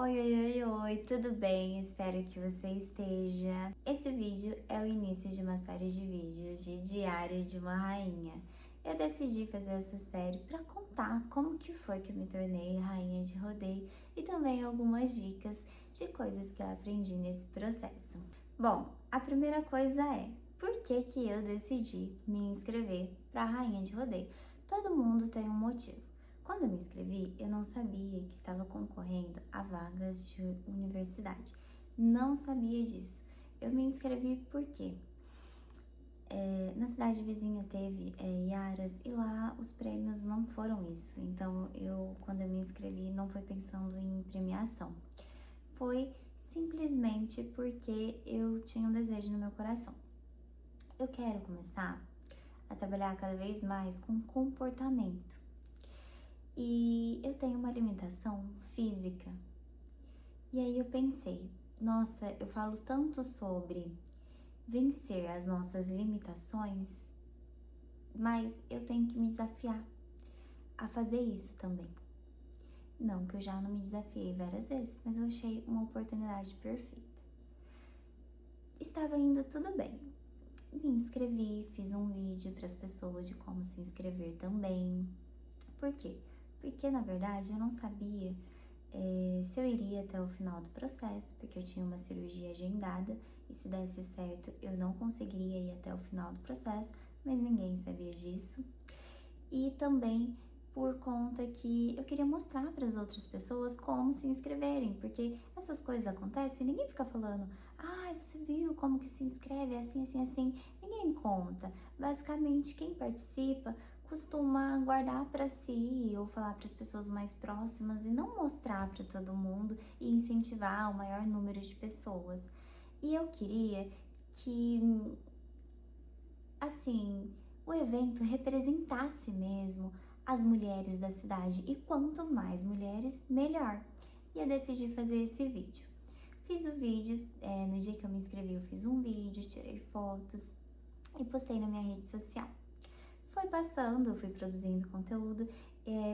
Oi, oi, oi, oi, tudo bem? Espero que você esteja. Esse vídeo é o início de uma série de vídeos de Diário de uma Rainha. Eu decidi fazer essa série para contar como que foi que eu me tornei rainha de rodeio e também algumas dicas de coisas que eu aprendi nesse processo. Bom, a primeira coisa é, por que que eu decidi me inscrever para rainha de rodeio? Todo mundo tem um motivo. Quando eu me inscrevi, eu não sabia que estava concorrendo a vagas de universidade. Não sabia disso. Eu me inscrevi porque na cidade vizinha teve Iaras e lá os prêmios não foram isso. Então, quando eu me inscrevi, não foi pensando em premiação. Foi simplesmente porque eu tinha um desejo no meu coração. Eu quero começar a trabalhar cada vez mais com comportamento. E eu tenho uma limitação física. E aí eu pensei, nossa, eu falo tanto sobre vencer as nossas limitações, mas eu tenho que me desafiar a fazer isso também. Não que eu já não me desafiei várias vezes, mas eu achei uma oportunidade perfeita. Estava indo tudo bem. Me inscrevi, fiz um vídeo para as pessoas de como se inscrever também. Por quê? Porque, na verdade, eu não sabia se eu iria até o final do processo, porque eu tinha uma cirurgia agendada e se desse certo eu não conseguiria ir até o final do processo, mas ninguém sabia disso. E também por conta que eu queria mostrar para as outras pessoas como se inscreverem, porque essas coisas acontecem, ninguém fica falando, você viu como que se inscreve, assim, assim, assim, ninguém conta. Basicamente, quem participa costuma guardar para si ou falar para as pessoas mais próximas e não mostrar para todo mundo e incentivar o maior número de pessoas. E eu queria que, assim, o evento representasse mesmo as mulheres da cidade e quanto mais mulheres, melhor. E eu decidi fazer esse vídeo. Fiz o vídeo, no dia que eu me inscrevi eu fiz um vídeo, tirei fotos e postei na minha rede social. Foi passando, eu fui produzindo conteúdo,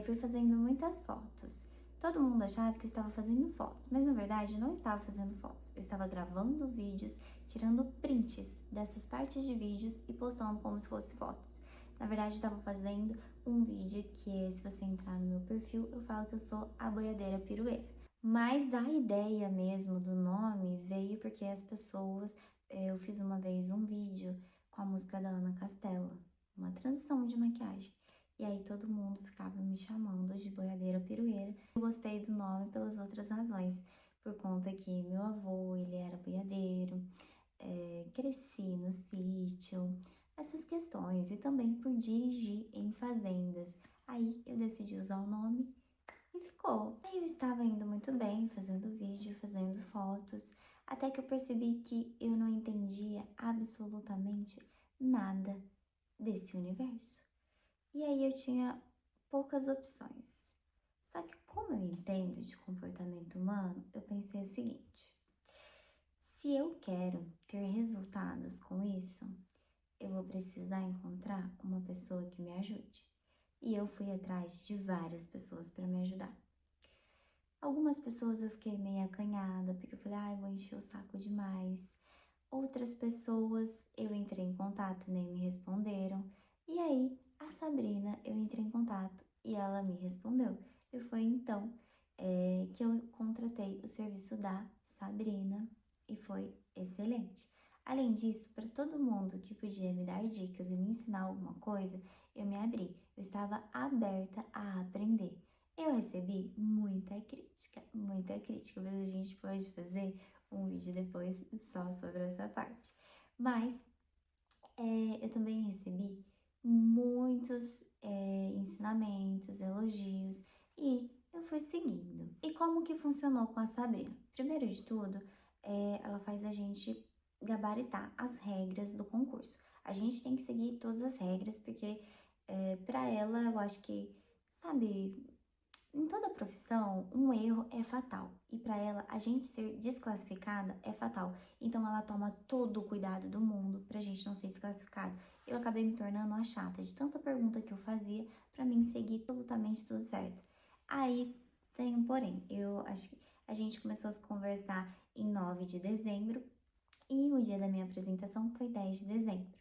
fui fazendo muitas fotos. Todo mundo achava que eu estava fazendo fotos, mas na verdade eu não estava fazendo fotos. Eu estava gravando vídeos, tirando prints dessas partes de vídeos e postando como se fossem fotos. Na verdade, eu estava fazendo um vídeo que, se você entrar no meu perfil, eu falo que eu sou a boiadeira pirueira. Mas a ideia mesmo do nome veio porque as pessoas... Eu fiz uma vez um vídeo com a música da Ana Castela, uma transição de maquiagem. E aí todo mundo ficava me chamando de boiadeira pirueira. Eu gostei do nome pelas outras razões, por conta que meu avô, ele era boiadeiro, cresci no sítio, essas questões, e também por dirigir em fazendas. Aí eu decidi usar o nome e ficou. Aí eu estava indo muito bem, fazendo vídeo, fazendo fotos, até que eu percebi que eu não entendia absolutamente nada desse universo. E aí eu tinha poucas opções. Só que como eu entendo de comportamento humano, eu pensei o seguinte: se eu quero ter resultados com isso, eu vou precisar encontrar uma pessoa que me ajude. E eu fui atrás de várias pessoas para me ajudar. Algumas pessoas eu fiquei meio acanhada, porque eu falei, vou encher o saco demais. Outras pessoas eu entrei em contato, nem me responderam. E aí, a Sabrina, eu entrei em contato e ela me respondeu. E foi então que eu contratei o serviço da Sabrina e foi excelente. Além disso, para todo mundo que podia me dar dicas e me ensinar alguma coisa, eu me abri. Eu estava aberta a aprender. Eu recebi muita crítica, mas a gente pode fazer um vídeo depois só sobre essa parte. Mas eu também recebi muitos ensinamentos, elogios e eu fui seguindo. E como que funcionou com a Sabrina? Primeiro de tudo, ela faz a gente gabaritar as regras do concurso. A gente tem que seguir todas as regras porque para ela eu acho que, sabe, em toda profissão, um erro é fatal. E para ela, a gente ser desclassificada é fatal. Então, ela toma todo o cuidado do mundo pra gente não ser desclassificada. Eu acabei me tornando a chata de tanta pergunta que eu fazia pra mim seguir absolutamente tudo certo. Aí tem um porém. Eu acho que A gente começou a se conversar em 9 de dezembro e o dia da minha apresentação foi 10 de dezembro.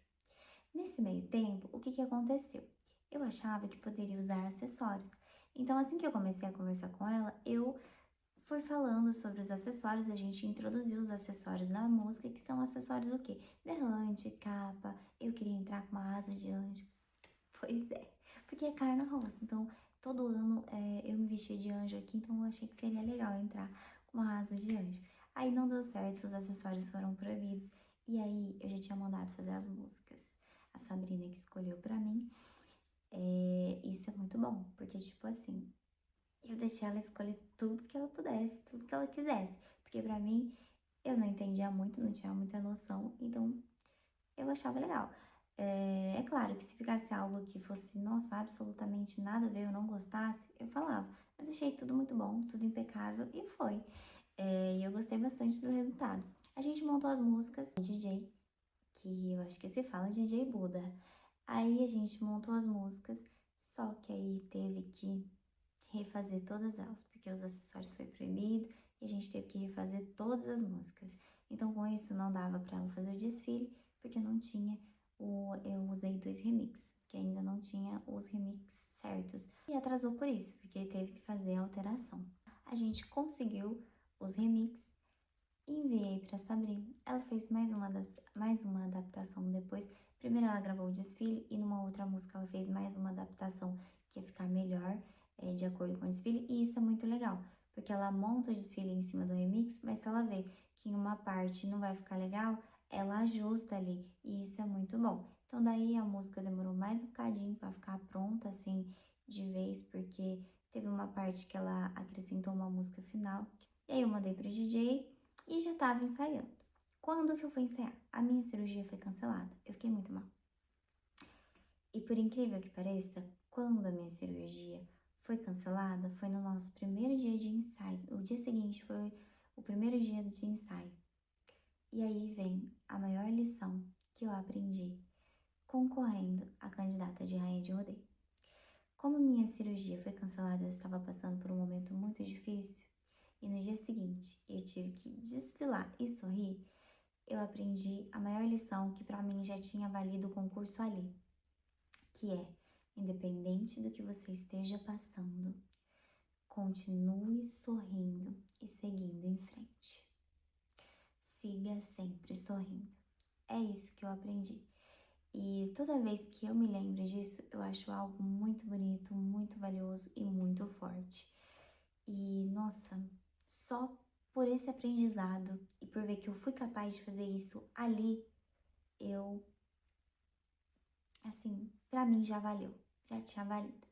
Nesse meio tempo, o que que aconteceu? Eu achava que poderia usar acessórios. Então, assim que eu comecei a conversar com ela, eu fui falando sobre os acessórios, a gente introduziu os acessórios na música, que são acessórios o quê? Berrante, capa, eu queria entrar com uma asa de anjo. Pois é, porque é carna rosa, então todo ano eu me vestia de anjo aqui, então eu achei que seria legal entrar com uma asa de anjo. Aí não deu certo, os acessórios foram proibidos, e aí eu já tinha mandado fazer as músicas. A Sabrina que escolheu pra mim, isso é muito bom, porque tipo assim, eu deixei ela escolher tudo que ela pudesse, tudo que ela quisesse, porque pra mim, eu não entendia muito, não tinha muita noção, então eu achava legal. É claro que se ficasse algo que fosse, nossa, absolutamente nada a ver, eu não gostasse, eu falava. Mas achei tudo muito bom, tudo impecável e foi. E eu gostei bastante do resultado. A gente montou as músicas, DJ, que eu acho que se fala DJ Buda. Aí a gente montou as músicas, só que aí teve que refazer todas elas, porque os acessórios foi proibido e a gente teve que refazer todas as músicas. Então com isso não dava para ela fazer o desfile, porque não tinha eu usei 2 remixes, que ainda não tinha os remixes certos. E atrasou por isso, porque teve que fazer a alteração. A gente conseguiu os remixes e enviei para Sabrina. Ela fez mais uma adaptação depois. Primeiro ela gravou o desfile e numa outra música ela fez mais uma adaptação que ia ficar melhor, de acordo com o desfile. E isso é muito legal, porque ela monta o desfile em cima do remix, mas se ela vê que em uma parte não vai ficar legal, ela ajusta ali, e isso é muito bom. Então daí a música demorou mais um bocadinho para ficar pronta, assim, de vez, porque teve uma parte que ela acrescentou uma música final. E aí eu mandei pro DJ e já tava ensaiando. Quando que eu fui ensaiar? A minha cirurgia foi cancelada. Eu fiquei muito mal. E por incrível que pareça, quando a minha cirurgia foi cancelada, foi no nosso primeiro dia de ensaio. O dia seguinte foi o primeiro dia de ensaio. E aí vem a maior lição que eu aprendi concorrendo à candidata de rainha de rodeio. Como minha cirurgia foi cancelada, eu estava passando por um momento muito difícil e no dia seguinte eu tive que desfilar e sorrir. Eu aprendi a maior lição que para mim já tinha valido o concurso ali, que é, independente do que você esteja passando, continue sorrindo e seguindo em frente. Siga sempre sorrindo. É isso que eu aprendi. E toda vez que eu me lembro disso, eu acho algo muito bonito, muito valioso e muito forte. E, nossa, só por esse aprendizado e por ver que eu fui capaz de fazer isso ali, assim, pra mim já valeu, já tinha valido.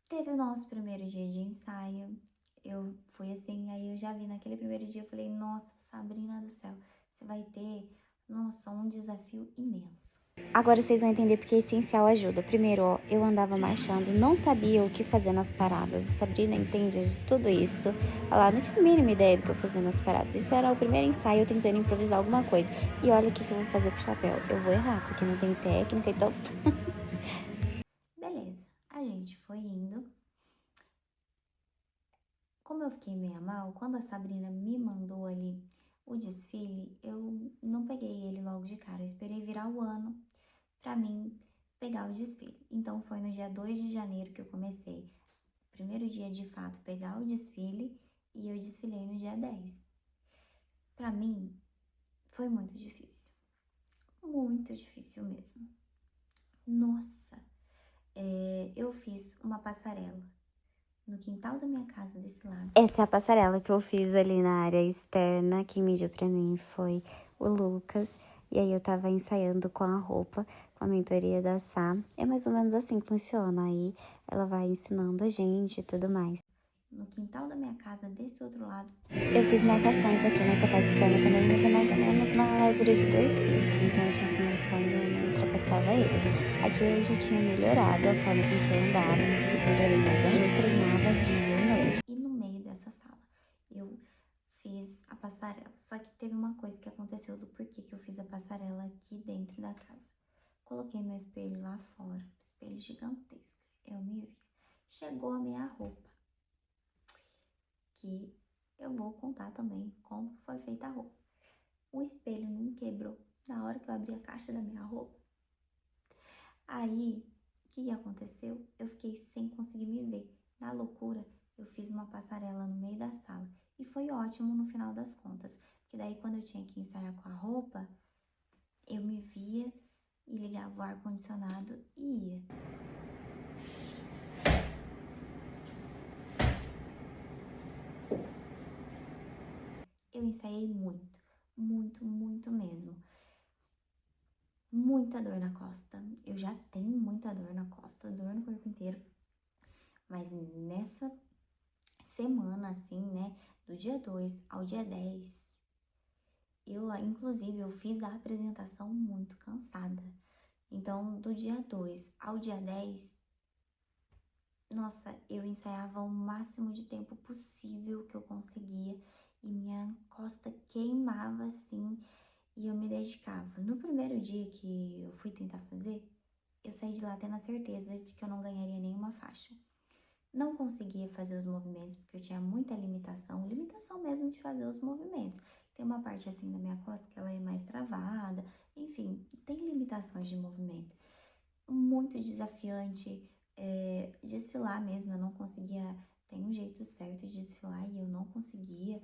Teve o nosso primeiro dia de ensaio, eu fui assim, aí eu já vi naquele primeiro dia, eu falei, nossa, Sabrina do céu, você vai ter, nossa, um desafio imenso. Agora vocês vão entender porque essencial ajuda. Primeiro, ó, eu andava marchando, não sabia o que fazer nas paradas. A Sabrina entende de tudo isso. Ela não tinha a mínima ideia do que eu fazia nas paradas. Isso era o primeiro ensaio, eu tentando improvisar alguma coisa. E olha o que eu vou fazer com o chapéu. Eu vou errar, porque não tem técnica, então... Beleza, a gente foi indo. Como eu fiquei meio mal, quando a Sabrina me mandou ali o desfile, eu não peguei ele logo de cara. Eu esperei virar o ano pra mim pegar o desfile. Então foi no dia 2 de janeiro que eu comecei, primeiro dia de fato, pegar o desfile, e eu desfilei no dia 10. Pra mim foi muito difícil mesmo. Nossa, eu fiz uma passarela no quintal da minha casa desse lado. Essa é a passarela que eu fiz ali na área externa. Quem mediu pra mim foi o Lucas. E aí eu tava ensaiando com a roupa, com a mentoria da Sá. É mais ou menos assim que funciona. Aí ela vai ensinando a gente e tudo mais. No quintal da minha casa desse outro lado. Eu fiz marcações aqui nessa parte externa também, mas é mais ou menos na largura de 2 pisos. Então eu tinha essa noção e eu não ultrapassava eles. Aqui eu já tinha melhorado a forma com que eu andava, mas depois melhorei mais ainda. Eu treinava dia e noite. E no meio dessa sala, eu fiz a passarela. Só que teve uma coisa que aconteceu do porquê que eu fiz a passarela aqui dentro da casa. Coloquei meu espelho lá fora, espelho gigantesco. Eu me vi. Chegou a minha roupa. que eu vou contar também como foi feita a roupa. O espelho não quebrou na hora que eu abri a caixa da minha roupa. Aí, o que aconteceu? Eu fiquei sem conseguir me ver. Na loucura, eu fiz uma passarela no meio da sala. E foi ótimo no final das contas. Porque daí, quando eu tinha que ensaiar com a roupa, eu me via e ligava o ar-condicionado e ia. Eu ensaiei muito mesmo. Muita dor na costa. Eu já tenho muita dor na costa, dor no corpo inteiro. Mas nessa semana, assim, né, do dia 2 ao dia 10, inclusive, eu fiz a apresentação muito cansada. Então, do dia 2 ao dia 10, nossa, eu ensaiava o máximo de tempo possível que eu conseguia e minha costa queimava, assim, e eu me dedicava. No primeiro dia que eu fui tentar fazer, eu saí de lá tendo a certeza de que eu não ganharia nenhuma faixa. Não conseguia fazer os movimentos porque eu tinha muita limitação mesmo de fazer os movimentos. Tem uma parte assim da minha costa que ela é mais travada, enfim, tem limitações de movimento. Muito desafiante desfilar mesmo, eu não conseguia, tem um jeito certo de desfilar e eu não conseguia.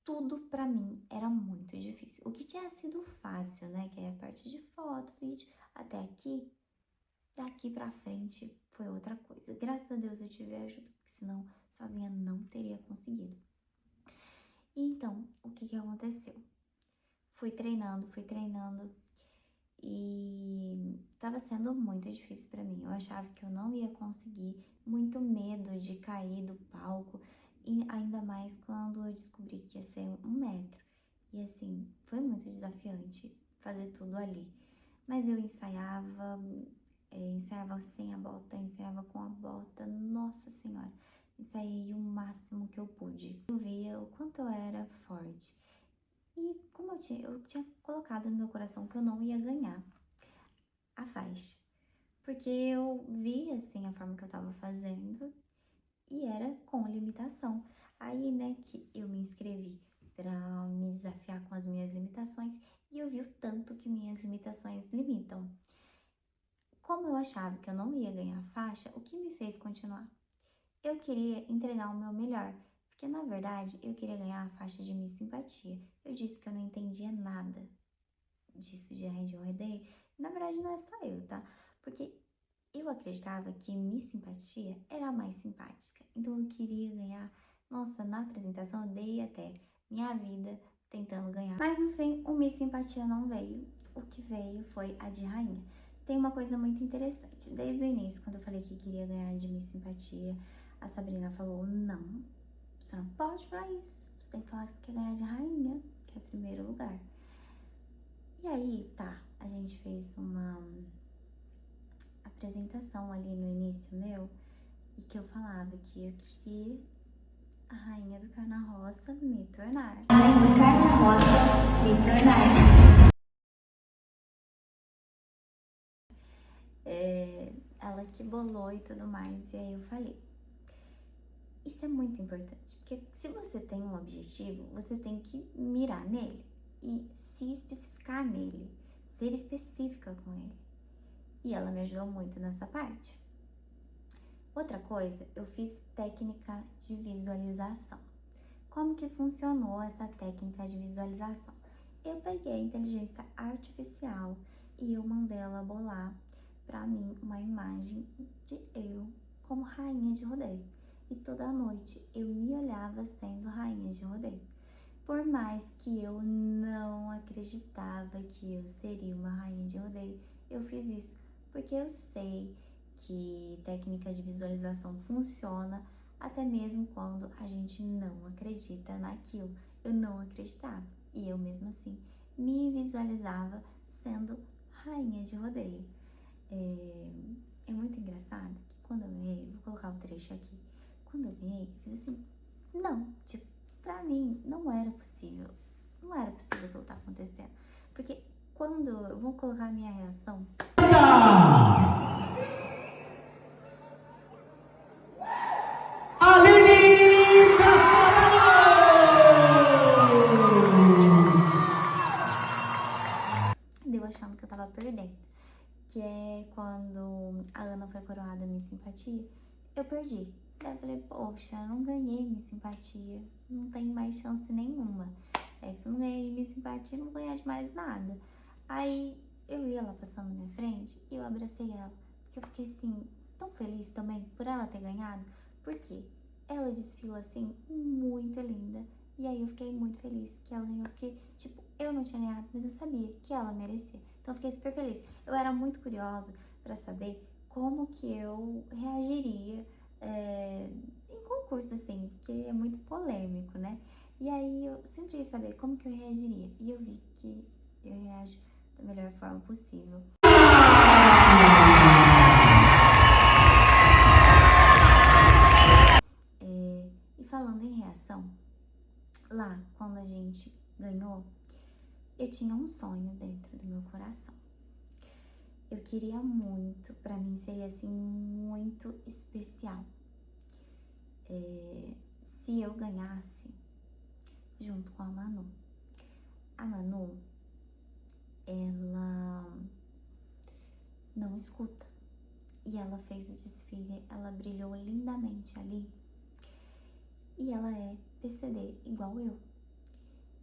Tudo pra mim era muito difícil. O que tinha sido fácil, né, que é a parte de foto, vídeo, até aqui, daqui pra frente foi outra coisa. Graças a Deus eu tive ajuda, porque senão sozinha não teria conseguido. E então, o que aconteceu? Fui treinando e tava sendo muito difícil pra mim. Eu achava que eu não ia conseguir, muito medo de cair do palco, e ainda mais quando eu descobri que ia ser 1 metro. E assim, foi muito desafiante fazer tudo ali. Mas eu ensaiava sem a bota, ensaiava com a bota, nossa senhora, ensaiei o máximo que eu pude. Eu via o quanto eu era forte. E como eu tinha colocado no meu coração que eu não ia ganhar a faixa, porque eu via, assim, a forma que eu tava fazendo e era com limitação. Aí, né, que eu me inscrevi pra me desafiar com as minhas limitações e eu vi o tanto que minhas limitações limitam. Como eu achava que eu não ia ganhar a faixa, o que me fez continuar? Eu queria entregar o meu melhor, porque na verdade eu queria ganhar a faixa de Miss Simpatia. Eu disse que eu não entendia nada disso de arranjo rodeio. Na verdade não é só eu, tá? Porque eu acreditava que Miss Simpatia era a mais simpática. Então eu queria ganhar. Nossa, na apresentação eu dei até minha vida tentando ganhar. Mas no fim, o Miss Simpatia não veio. O que veio foi a de rainha. Tem uma coisa muito interessante. Desde o início, quando eu falei que queria ganhar de Miss Simpatia, a Sabrina falou, não, você não pode falar isso. Você tem que falar que você quer ganhar de rainha, que é o primeiro lugar. E aí, tá, a gente fez uma apresentação ali no início meu, e que eu falava que eu queria a rainha do Carna-Rosa me tornar. A rainha do Carna-Rosa me tornar. Ela que bolou e tudo mais, e aí eu falei. Isso é muito importante, porque se você tem um objetivo, você tem que mirar nele e se especificar nele, ser específica com ele. E ela me ajudou muito nessa parte. Outra coisa, eu fiz técnica de visualização. Como que funcionou essa técnica de visualização? Eu peguei a inteligência artificial e eu mandei ela bolar para mim uma imagem de eu como rainha de rodeio. E toda noite eu me olhava sendo rainha de rodeio. Por mais que eu não acreditava que eu seria uma rainha de rodeio, eu fiz isso. Porque eu sei que técnica de visualização funciona até mesmo quando a gente não acredita naquilo. Eu não acreditava e eu mesmo assim me visualizava sendo rainha de rodeio. É muito engraçado que quando eu ganhei, vou colocar o trecho aqui, quando eu ganhei, eu fiz assim, não, tipo, pra mim não era possível aquilo tá acontecendo, porque quando eu vou colocar a minha reação, Aline! tava perdendo. Que é quando a Ana foi coroada Miss Simpatia, eu perdi. Daí eu falei, poxa, eu não ganhei Miss Simpatia, não tem mais chance nenhuma. É que se eu não ganhei de Miss Simpatia, não vou ganhar de mais nada. Aí eu ia lá passando na minha frente e eu abracei ela, porque eu fiquei assim, tão feliz também por ela ter ganhado, porque ela desfila assim, muito linda. E aí eu fiquei muito feliz que ela ganhou, porque, tipo, eu não tinha ganhado, mas eu sabia que ela merecia. Então eu fiquei super feliz. Eu era muito curiosa pra saber como que eu reagiria em concurso, assim, porque é muito polêmico, né? E aí eu sempre ia saber como que eu reagiria. E eu vi que eu reajo da melhor forma possível. E falando em reação, lá, quando a gente ganhou, eu tinha um sonho dentro do meu coração. Eu queria muito, pra mim seria assim, muito especial. Se eu ganhasse junto com a Manu. A Manu, ela não escuta. E ela fez o desfile, ela brilhou lindamente ali. E ela é PCD igual eu.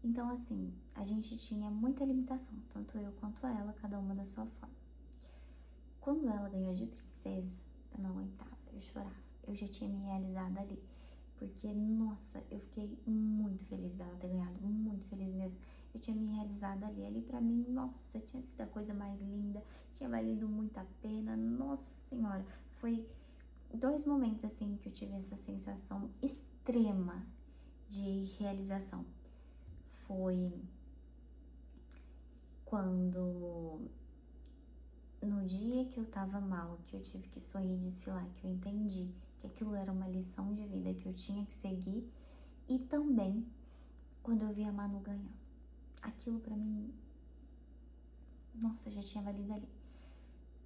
Então, assim, a gente tinha muita limitação, tanto eu quanto ela, cada uma da sua forma. Quando ela ganhou de princesa, eu não aguentava, eu chorava. Eu já tinha me realizado ali. Porque, nossa, eu fiquei muito feliz dela ter ganhado, muito feliz mesmo. Eu tinha me realizado ali. Ali pra mim, nossa, tinha sido a coisa mais linda, tinha valido muito a pena. Nossa Senhora, foi 2 momentos assim que eu tive essa sensação extrema de realização. Foi quando, no dia que eu tava mal, que eu tive que sorrir e desfilar, que eu entendi que aquilo era uma lição de vida que eu tinha que seguir, e também quando eu vi a Manu ganhar. Aquilo pra mim, nossa, já tinha valido ali.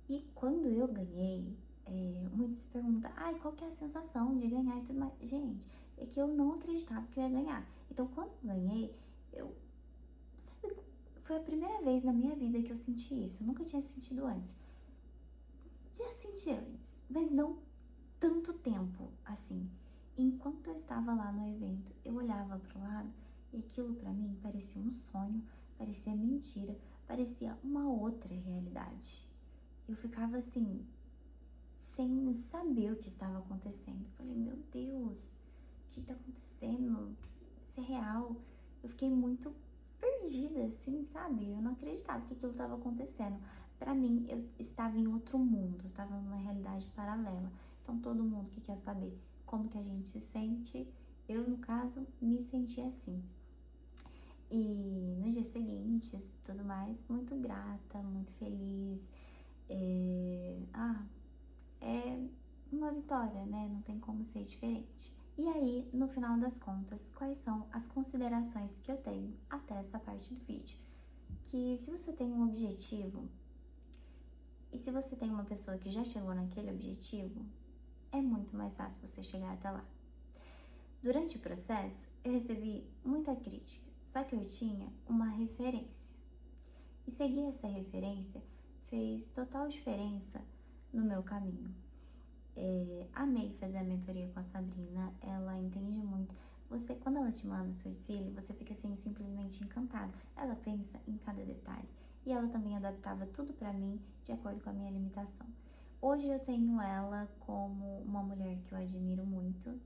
E quando eu ganhei, muitos se perguntam, ai, qual que é a sensação de ganhar e tudo mais? Gente, é que eu não acreditava que eu ia ganhar. Então, quando eu ganhei, sabe, foi a primeira vez na minha vida que eu senti isso. Eu nunca tinha sentido antes. Já senti antes, mas não tanto tempo assim. Enquanto eu estava lá no evento, eu olhava pro lado e aquilo pra mim parecia um sonho, parecia mentira, parecia uma outra realidade. Eu ficava assim, sem saber o que estava acontecendo. Eu falei, meu Deus, o que está acontecendo? Isso é real? Eu fiquei muito perdida, assim, sabe? Eu não acreditava que aquilo estava acontecendo. Pra mim, eu estava em outro mundo, eu estava numa realidade paralela. Então, todo mundo que quer saber como que a gente se sente, eu, no caso, me senti assim. E no dia seguinte, tudo mais, muito grata, muito feliz. É uma vitória, né? Não tem como ser diferente. E aí, no final das contas, quais são as considerações que eu tenho até essa parte do vídeo? Que se você tem um objetivo, e se você tem uma pessoa que já chegou naquele objetivo, é muito mais fácil você chegar até lá. Durante o processo, eu recebi muita crítica, só que eu tinha uma referência. E seguir essa referência fez total diferença no meu caminho. Amei fazer a mentoria com a Sabrina, ela entende muito. Você, quando ela te manda o seu desfile, você fica assim simplesmente encantado. Ela pensa em cada detalhe e ela também adaptava tudo pra mim de acordo com a minha limitação. Hoje eu tenho ela como uma mulher que eu admiro muito.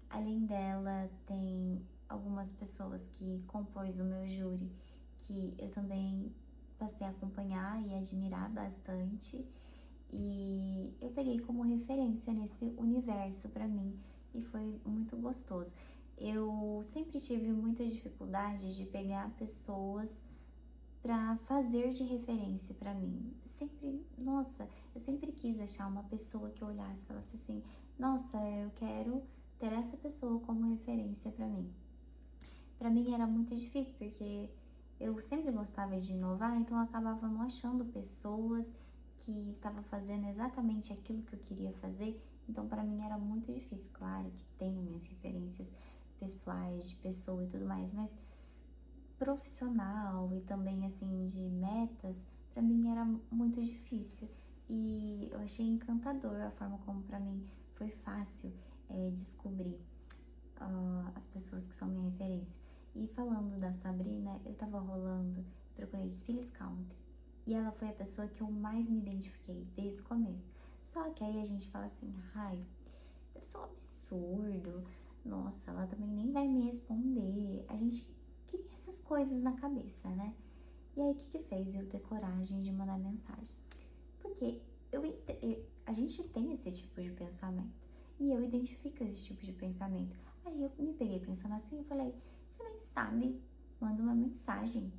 Além dela, tem algumas pessoas que compôs o meu júri que eu também passei a acompanhar e admirar bastante. E eu peguei como referência nesse universo pra mim e foi muito gostoso. Eu sempre tive muita dificuldade de pegar pessoas pra fazer de referência pra mim. Sempre, nossa, eu sempre quis achar uma pessoa que eu olhasse e falasse assim, nossa, eu quero ter essa pessoa como referência pra mim. Pra mim era muito difícil porque eu sempre gostava de inovar, então eu acabava não achando pessoas que estava fazendo exatamente aquilo que eu queria fazer, então para mim era muito difícil. Claro que tenho minhas referências pessoais, de pessoa e tudo mais, mas profissional e também assim de metas pra mim era muito difícil. E eu achei encantador a forma como pra mim foi fácil descobrir as pessoas que são minha referência. E falando da Sabrina, eu tava procurei desfiles country. E ela foi a pessoa que eu mais me identifiquei desde o começo. Só que aí a gente fala assim, ai, deve ser um absurdo. Nossa, ela também nem vai me responder. A gente cria essas coisas na cabeça, né? E aí, o que fez eu ter coragem de mandar mensagem? Porque a gente tem esse tipo de pensamento. E eu identifico esse tipo de pensamento. Aí eu me peguei pensando assim e falei, você nem sabe, manda uma mensagem.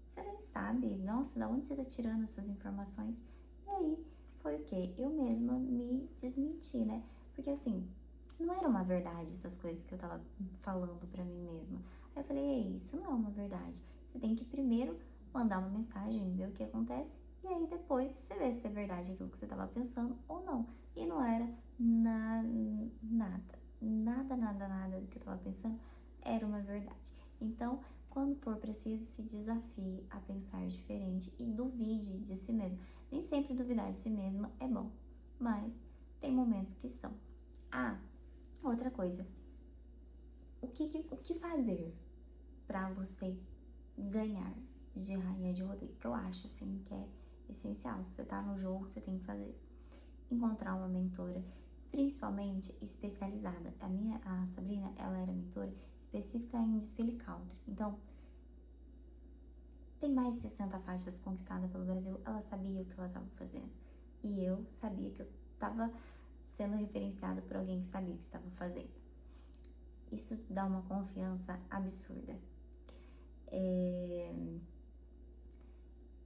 Você nem sabe, nossa, da onde você tá tirando essas informações? E aí, foi o quê? Eu mesma me desmenti, né? Porque assim, não era uma verdade essas coisas que eu tava falando pra mim mesma. Aí eu falei, ei, isso não é uma verdade. Você tem que primeiro mandar uma mensagem, ver o que acontece, e aí depois você vê se é verdade aquilo que você tava pensando ou não. E não era nada do que eu tava pensando era uma verdade. Então, quando for preciso, se desafie a pensar diferente e duvide de si mesmo. Nem sempre duvidar de si mesma é bom, mas tem momentos que são. Outra coisa. O que fazer para você ganhar de rainha de rodeio? Que eu acho, assim, que é essencial. Se você tá no jogo, você tem que fazer. Encontrar uma mentora, principalmente especializada. A Sabrina, ela era mentora específica em desfile country. Então, tem mais de 60 faixas conquistadas pelo Brasil. Ela sabia o que ela estava fazendo. E eu sabia que eu estava sendo referenciada por alguém que sabia o que estava fazendo. Isso dá uma confiança absurda.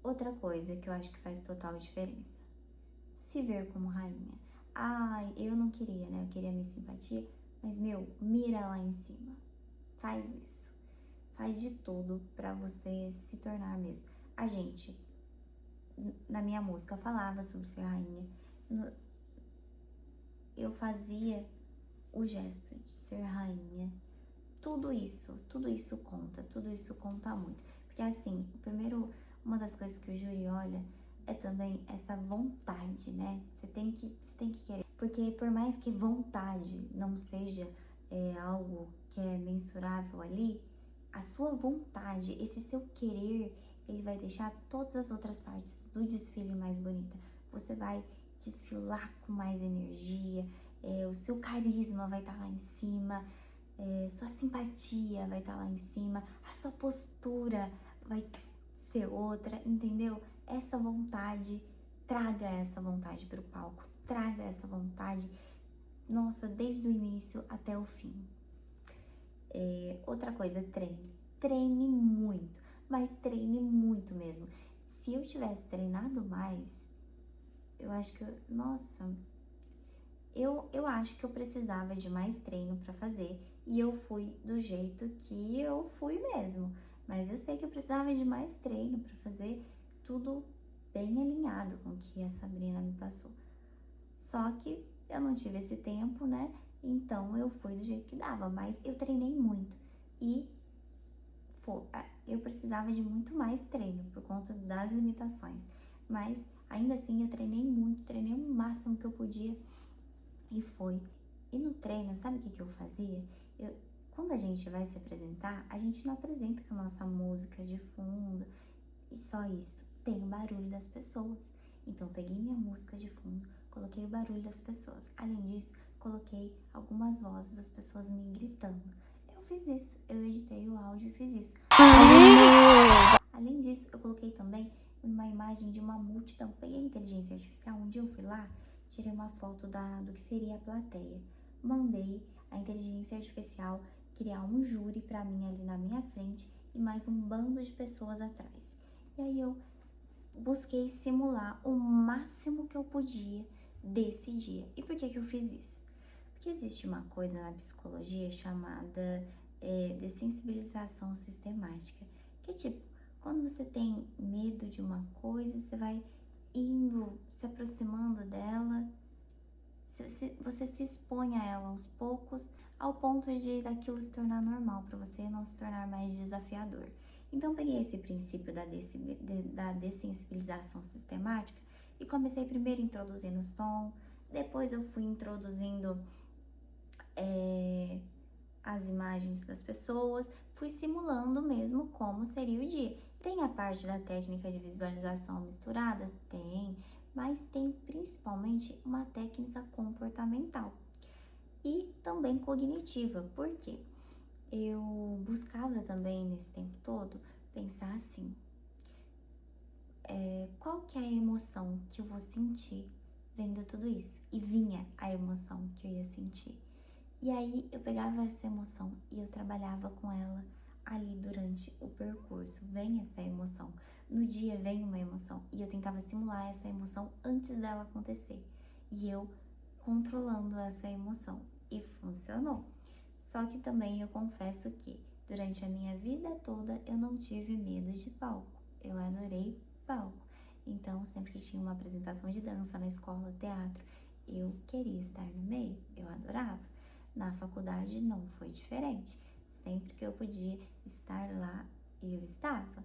Outra coisa que eu acho que faz total diferença. Se ver como rainha. Eu não queria, né? Eu queria minha simpatia. Mas, mira lá em cima. Faz isso. Faz de tudo pra você se tornar mesmo. A gente, na minha música, falava sobre ser rainha. Eu fazia o gesto de ser rainha. Tudo isso conta muito. Porque assim, uma das coisas que o júri olha é também essa vontade, né? Você tem que querer. Porque por mais que vontade não seja algo que é mensurável ali, a sua vontade, esse seu querer, ele vai deixar todas as outras partes do desfile mais bonita. Você vai desfilar com mais energia, o seu carisma vai estar lá em cima, sua simpatia vai estar lá em cima, a sua postura vai ser outra, entendeu? Essa vontade, traga essa vontade para o palco, traga essa vontade, nossa, desde o início até o fim. Outra coisa, treine muito, mas treine muito mesmo. Se eu tivesse treinado mais, eu acho que, eu acho que eu precisava de mais treino para fazer e eu fui do jeito que eu fui mesmo. Mas eu sei que eu precisava de mais treino para fazer tudo bem alinhado com o que a Sabrina me passou. Só que eu não tive esse tempo, né? Então eu fui do jeito que dava, mas eu treinei muito e eu precisava de muito mais treino por conta das limitações. Mas ainda assim eu treinei muito, treinei o máximo que eu podia e foi. E no treino, sabe o que eu fazia? Quando a gente vai se apresentar, a gente não apresenta com a nossa música de fundo e só isso. Tem o barulho das pessoas. Então eu peguei minha música de fundo, coloquei o barulho das pessoas. Além disso, coloquei algumas vozes das pessoas me gritando. Eu fiz isso, eu editei o áudio e fiz isso. Além disso, eu coloquei também uma imagem de uma multidão. Peguei a inteligência artificial, um dia eu fui lá, tirei uma foto do que seria a plateia. Mandei a inteligência artificial criar um júri pra mim ali na minha frente e mais um bando de pessoas atrás. E aí eu busquei simular o máximo que eu podia desse dia. E por que eu fiz isso? Porque existe uma coisa na psicologia chamada dessensibilização sistemática, que é tipo, quando você tem medo de uma coisa, você vai se aproximando dela, você se expõe a ela aos poucos, ao ponto de daquilo se tornar normal para você, não se tornar mais desafiador. Então, peguei esse princípio da dessensibilização sistemática e comecei primeiro introduzindo o som, depois eu fui introduzindo as imagens das pessoas, fui simulando mesmo como seria o dia. Tem a parte da técnica de visualização misturada? Tem, mas tem principalmente uma técnica comportamental e também cognitiva, porque eu buscava também nesse tempo todo pensar assim, qual que é a emoção que eu vou sentir vendo tudo isso? E vinha a emoção que eu ia sentir. E aí eu pegava essa emoção e eu trabalhava com ela ali durante o percurso. Vem essa emoção. No dia vem uma emoção e eu tentava simular essa emoção antes dela acontecer. E eu controlando essa emoção. E funcionou. Só que também eu confesso que durante a minha vida toda eu não tive medo de palco. Eu adorei palco. Então, sempre que tinha uma apresentação de dança na escola, teatro, eu queria estar no meio. Eu adorava. Na faculdade não foi diferente. Sempre que eu podia estar lá, eu estava.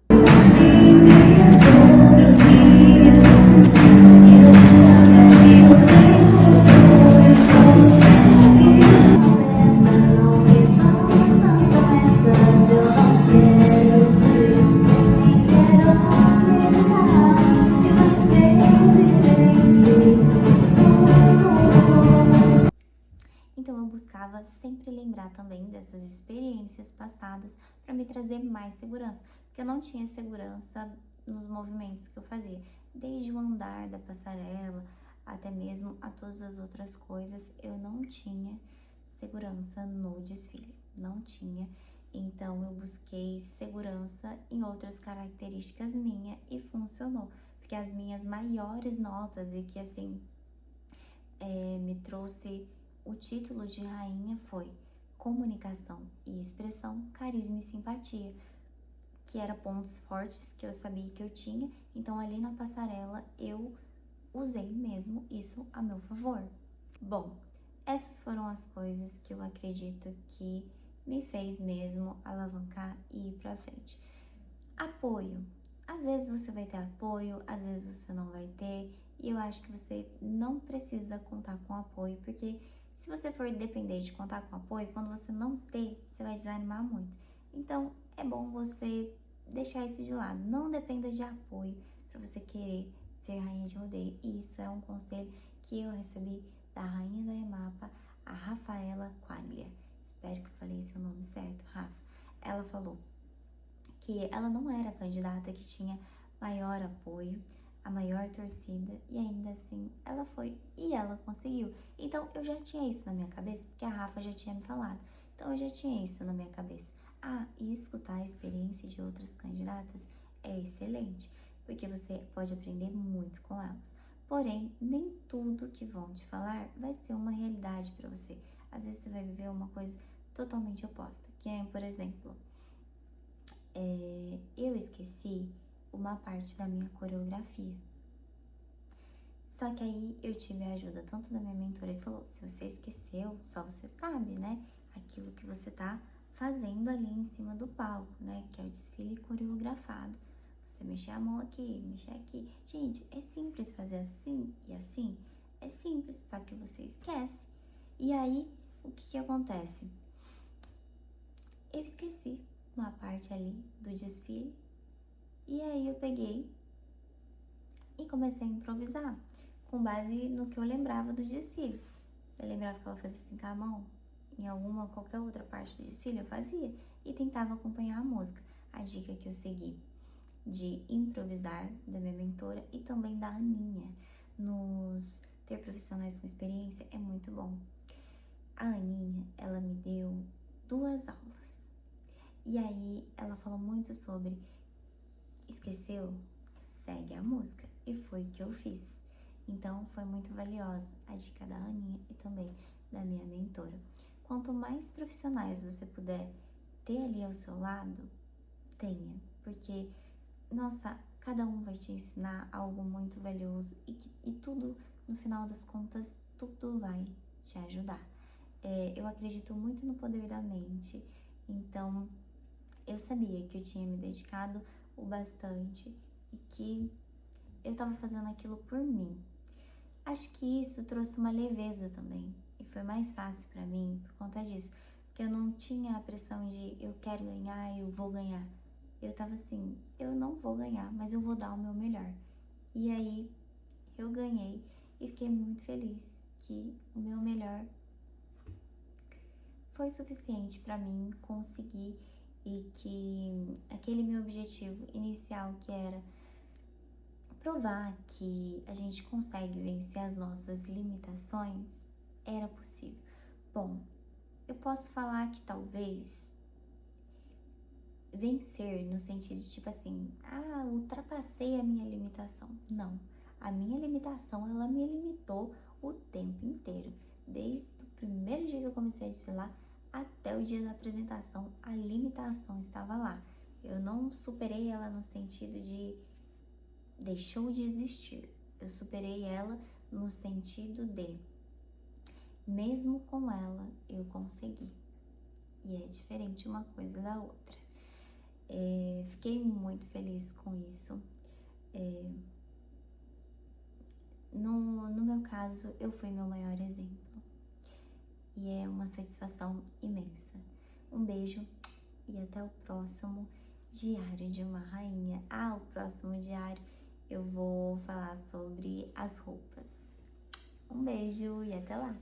Então eu buscava sempre lembrar também dessas experiências passadas para me trazer mais segurança, porque eu não tinha segurança nos movimentos que eu fazia, desde o andar da passarela até mesmo a todas as outras coisas, eu não tinha segurança no desfile, não tinha. Então eu busquei segurança em outras características minhas e funcionou, porque as minhas maiores notas e que assim me trouxe o título de rainha foi comunicação e expressão, carisma e simpatia, que eram pontos fortes que eu sabia que eu tinha, então ali na passarela eu usei mesmo isso a meu favor. Bom, essas foram as coisas que eu acredito que me fez mesmo alavancar e ir pra frente. Apoio. Às vezes você vai ter apoio, às vezes você não vai ter, e eu acho que você não precisa contar com apoio, porque se você for depender de contar com apoio, quando você não ter, você vai desanimar muito. Então, é bom você deixar isso de lado. Não dependa de apoio para você querer ser rainha de rodeio. Isso é um conselho que eu recebi da rainha da EMAPA, a Rafaela Quaglia. Espero que eu falei seu nome certo, Rafa. Ela falou que ela não era a candidata que tinha maior apoio, a maior torcida, e ainda assim ela foi e ela conseguiu. Então eu já tinha isso na minha cabeça, porque a Rafa já tinha me falado. Então eu já tinha isso na minha cabeça. E escutar a experiência de outras candidatas é excelente, porque você pode aprender muito com elas. Porém, nem tudo que vão te falar vai ser uma realidade para você. Às vezes você vai viver uma coisa totalmente oposta, que é, por exemplo, eu esqueci uma parte da minha coreografia. Só que aí eu tive a ajuda tanto da minha mentora que falou, se você esqueceu, só você sabe, né? Aquilo que você tá fazendo ali em cima do palco, né? Que é o desfile coreografado. Você mexer a mão aqui, mexer aqui. Gente, é simples fazer assim e assim. É simples, só que você esquece. E aí, o que acontece? Eu esqueci uma parte ali do desfile. E aí eu peguei e comecei a improvisar, com base no que eu lembrava do desfile. Eu lembrava que ela fazia assim com a mão, em qualquer outra parte do desfile eu fazia e tentava acompanhar a música. A dica que eu segui de improvisar da minha mentora e também da Aninha, nos ter profissionais com experiência é muito bom. A Aninha, ela me deu 2 aulas e aí ela falou muito sobre esqueceu? Segue a música. E foi o que eu fiz. Então, foi muito valiosa a dica da Aninha e também da minha mentora. Quanto mais profissionais você puder ter ali ao seu lado, tenha. Porque, nossa, cada um vai te ensinar algo muito valioso e tudo, no final das contas, tudo vai te ajudar. Eu acredito muito no poder da mente. Então, eu sabia que eu tinha me dedicado o bastante e que eu estava fazendo aquilo por mim. Acho que isso trouxe uma leveza também e foi mais fácil para mim por conta disso, porque eu não tinha a pressão de eu quero ganhar, eu vou ganhar. Eu tava assim, eu não vou ganhar, mas eu vou dar o meu melhor. E aí eu ganhei e fiquei muito feliz que o meu melhor foi suficiente para mim conseguir e que aquele meu objetivo inicial, que era provar que a gente consegue vencer as nossas limitações, era possível. Bom, eu posso falar que talvez vencer no sentido de tipo assim, ultrapassei a minha limitação. Não, a minha limitação, ela me limitou o tempo inteiro. Desde o primeiro dia que eu comecei a desfilar até o dia da apresentação, a limitação estava lá. Eu não superei ela no sentido de deixou de existir. Eu superei ela no sentido de, mesmo com ela, eu consegui. E é diferente uma coisa da outra. Fiquei muito feliz com isso. No meu caso, eu fui meu maior exemplo. E é uma satisfação imensa. Um beijo e até o próximo Diário de uma Rainha. O próximo diário eu vou falar sobre as roupas. Um beijo e até lá!